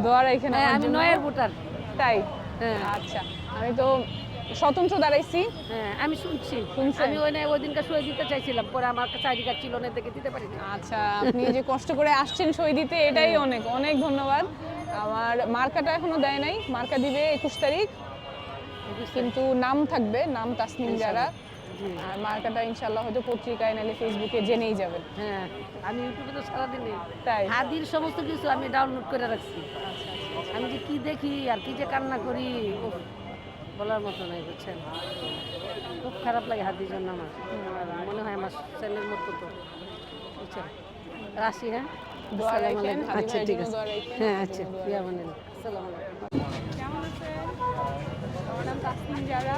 দোয়া রাখেন হ্যাঁ, আমার আমি জন্য। 9-এর ভোটার। তাই? হ্যাঁ। আচ্ছা। আমি তো স্বতন্ত্র দাঁড়াইছি। হ্যাঁ, আমি শুনছি। শুনছেন? আমি ওই দিনকে সই দিতে চাইছিলাম। পরে আমার কাছে আইডি কার্ড ছিল না দেখে দিতে পারিনি। আচ্ছা, আপনি যে কষ্ট করে আসছেন সই দিতে এটাই অনেক অনেক ধন্যবাদ। আমার মার্কাটা এখনো দেয় নাই। মার্কা দিবে 21 তারিখ। কিন্তু নাম থাকবে, নাম তাসনিম জারা। ইনশাআল্লাহ। জি। আর মার্কাটা ইনশাআল্লাহ হয়তো পত্রিকায় নাহলে ফেসবুকে জেনেই যাবেন। হ্যাঁ, আমি ইউটিউবে তো সারাদিনই তাই? হাদির সমস্ত কিছু আমি ডাউনলোড করে রাখছি। আচ্ছা, আচ্ছা। আমি যে কি দেখি আর কি যে কান্না করি, উফ! বলার মতো নাই, বুঝছেন? খুব খারাপ লাগে হাদির জন্য আমার। আমার মনে হয় আমার ছেলের মতো তো, বুঝছেন? রাশি, হ্যাঁ? দোয়া আসসালামু রাখেন, আলাইকুম। হাদি আচ্ছা, ভাইয়ের ঠিক জন্য আছে। দোয়া রাখেন, হ্যাঁ, আমার আচ্ছা। জন্য দোয়া ফিয়া রাখেন। মানিল্লাহ। আসসালামু আলাইকুম। কেমন আছেন? আমার নাম তাসনিম জারা।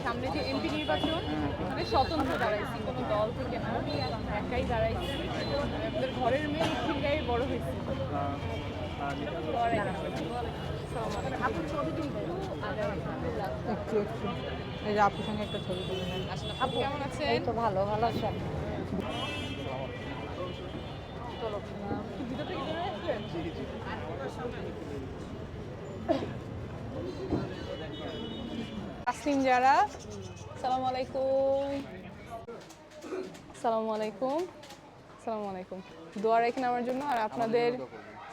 সামনে যে এমপি নির্বাচন, এখানে স্বতন্ত্র দাঁড়াইছি, কোনো দল থেকে না, একাই দাঁড়াইছি। আমাদের ঘরের মেয়ে খিলগাঁয়ে বড় হয়েছি। দোয়া রাখেন আমার জন্য। আসসালামু আলাইকুম। একটু একটু এই যে আপুর সঙ্গে একটা ছবি তুলে নেন। আপু কেমন আছেন? এই তো ভালো আছেন? কি ভিতর থেকে বের হয়ে আসলেন? তাসনিম জারা। আসসালামু আলাইকুম। আসসালামু আলাইকুম। আসসালামু আলাইকুম। দোয়া রাখেন আমার জন্য আর আপনাদের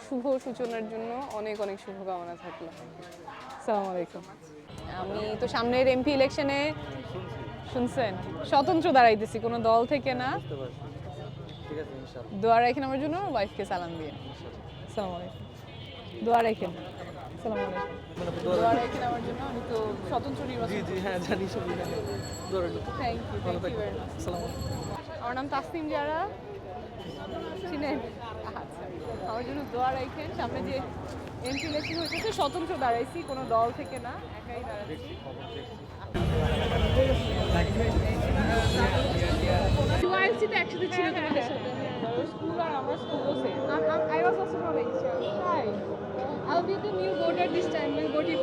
শুভ সূচনার জন্য অনেক অনেক শুভকামনা থাকলো। আসসালামু আলাইকুম। আমি তো সামনের এমপি ইলেকশনে শুনছেন স্বতন্ত্র দাঁড়াইতেছি, কোনো দল থেকে না। ঠিক আছে ইনশাআল্লাহ। দোয়া রাখেন আমার জন্য, ওয়াইফকে সালাম দিয়ে। আসসালামু আলাইকুম। দোয়া রাখেন। আসসালামু আলাইকুম। দোয়া রাখেন আমার জন্য, আমি তো স্বতন্ত্র জি নির্বাচন। জি হ্যাঁ জানি সবই জানি। দৌড়ালো। থ্যাংক ইউ ভালো ভেরি থাকবেন। মাচ। আসসালামু আলাইকুম। আমার নাম তাসনিম জারা। চিনেন? আচ্ছা, আমার জন্য দোয়া রাখেন। সামনে যে এমপি ইলেকশন হয়েছে স্বতন্ত্র দাঁড়াইছি, কোনো দল থেকে না, একাই দাঁড়াচ্ছি। টুয়েলভসিতে একসাথে ছিল তোমাদের সাথে। স্কুল আর আমার স্কুলও same. I was also from Asia. তাই? I'll be the new voter this time. We'll vote it